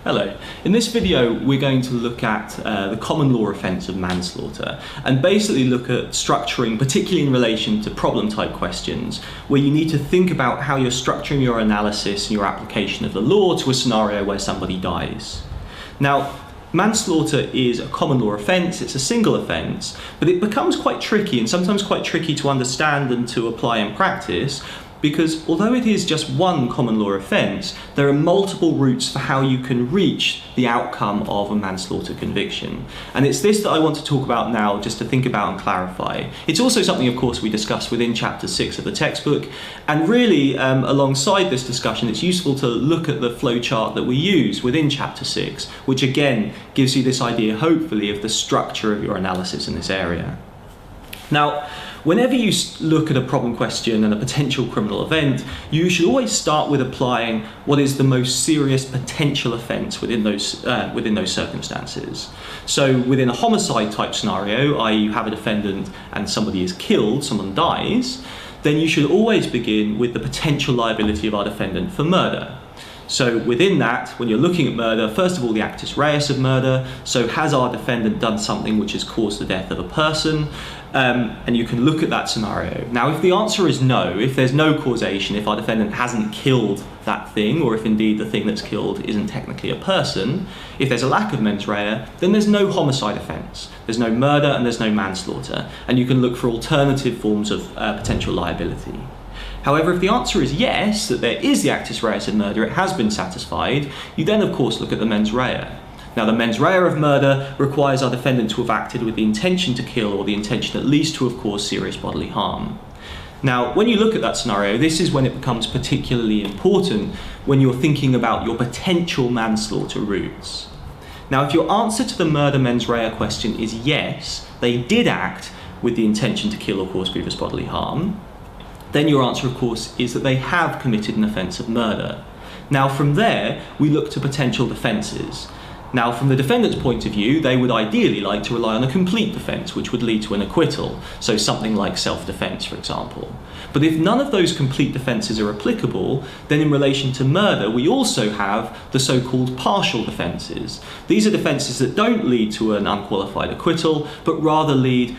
Hello. In this video we're going to look at the common law offence of manslaughter and basically look at structuring, particularly in relation to problem type questions, where you need to think about how you're structuring your analysis and your application of the law to a scenario where somebody dies. Now, manslaughter is a common law offence, it's a single offence, but it becomes quite tricky and sometimes quite tricky to understand and to apply in practice, because although it is just one common law offence, there are multiple routes for how you can reach the outcome of a manslaughter conviction. And it's this that I want to talk about now, just to think about and clarify. It's also something, of course, we discuss within chapter 6 of the textbook, and really alongside this discussion it's useful to look at the flowchart that we use within chapter 6, which again gives you this idea, hopefully, of the structure of your analysis in this area. Now, whenever you look at a problem question and a potential criminal event, you should always start with applying what is the most serious potential offence within those circumstances. So within a homicide type scenario, i.e. you have a defendant and somebody is killed, someone dies, then you should always begin with the potential liability of our defendant for murder. So within that, when you're looking at murder, first of all, the actus reus of murder. So has our defendant done something which has caused the death of a person? And you can look at that scenario. Now, if the answer is no, if there's no causation, if our defendant hasn't killed that thing, or if indeed the thing that's killed isn't technically a person, if there's a lack of mens rea, then there's no homicide offence. There's no murder and there's no manslaughter. And you can look for alternative forms of potential liability. However, if the answer is yes, that there is the actus reus of murder, it has been satisfied, you then of course look at the mens rea. Now, the mens rea of murder requires our defendant to have acted with the intention to kill, or the intention at least to have caused serious bodily harm. Now, when you look at that scenario, this is when it becomes particularly important when you're thinking about your potential manslaughter routes. Now, if your answer to the murder mens rea question is yes, they did act with the intention to kill or cause grievous bodily harm, then your answer, of course, is that they have committed an offence of murder. Now, from there, we look to potential defences. Now, from the defendant's point of view, they would ideally like to rely on a complete defence, which would lead to an acquittal, so something like self-defence, for example. But if none of those complete defences are applicable, then in relation to murder, we also have the so-called partial defences. These are defences that don't lead to an unqualified acquittal, but rather lead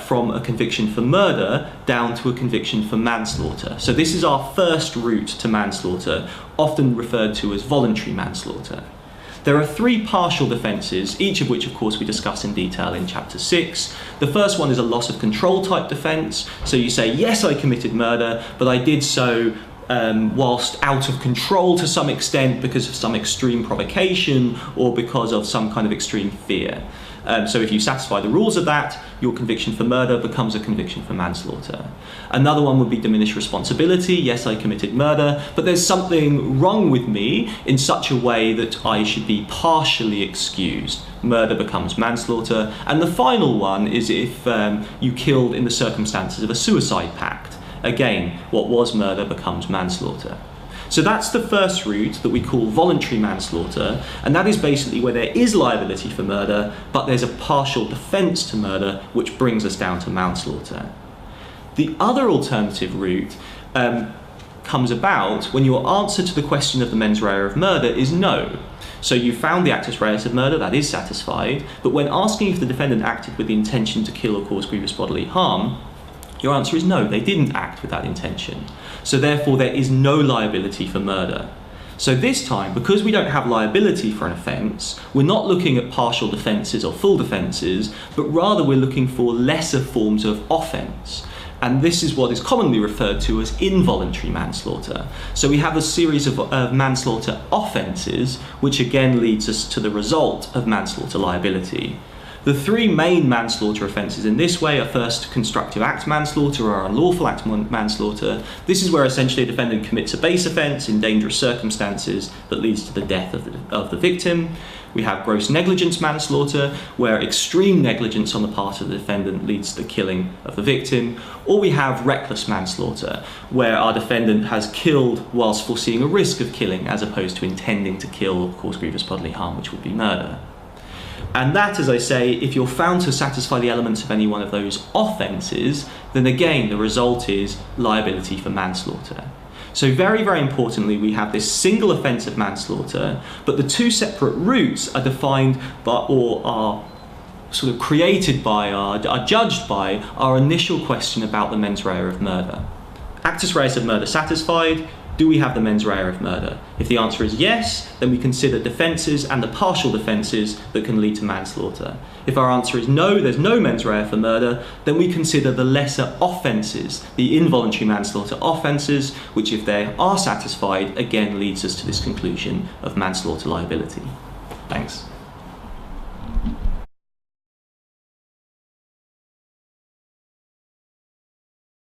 from a conviction for murder down to a conviction for manslaughter. So this is our first route to manslaughter, often referred to as voluntary manslaughter. There are three partial defences, each of which of course we discuss in detail in chapter 6. The first one is a loss of control type defence. So you say, yes, I committed murder, but I did so whilst out of control to some extent because of some extreme provocation or because of some kind of extreme fear. So if you satisfy the rules of that, your conviction for murder becomes a conviction for manslaughter. Another one would be diminished responsibility. Yes, I committed murder, but there's something wrong with me in such a way that I should be partially excused. Murder becomes manslaughter. And the final one is if you killed in the circumstances of a suicide pact. Again, what was murder becomes manslaughter. So that's the first route that we call voluntary manslaughter, and that is basically where there is liability for murder, but there's a partial defence to murder, which brings us down to manslaughter. The other alternative route comes about when your answer to the question of the mens rea of murder is no. So you found the actus reus of murder, that is satisfied, but when asking if the defendant acted with the intention to kill or cause grievous bodily harm, your answer is no, they didn't act with that intention. So therefore there is no liability for murder. So this time, because we don't have liability for an offence, we're not looking at partial defences or full defences, but rather we're looking for lesser forms of offence. And this is what is commonly referred to as involuntary manslaughter. So we have a series of manslaughter offences, which again leads us to the result of manslaughter liability. The three main manslaughter offences in this way are first constructive act manslaughter or unlawful act manslaughter. This is where essentially a defendant commits a base offence in dangerous circumstances that leads to the death of the victim. We have gross negligence manslaughter, where extreme negligence on the part of the defendant leads to the killing of the victim. Or we have reckless manslaughter, where our defendant has killed whilst foreseeing a risk of killing, as opposed to intending to kill or cause grievous bodily harm, which would be murder. And that, as I say, if you're found to satisfy the elements of any one of those offences, then again the result is liability for manslaughter. So very, very importantly, we have this single offence of manslaughter, but the two separate routes are defined by, or are sort of created by, are judged by our initial question about the mens rea of murder. Actus reus of murder satisfied, do we have the mens rea of murder? If the answer is yes, then we consider defences and the partial defences that can lead to manslaughter. If our answer is no, there's no mens rea for murder, then we consider the lesser offences, the involuntary manslaughter offences, which if they are satisfied, again leads us to this conclusion of manslaughter liability. Thanks.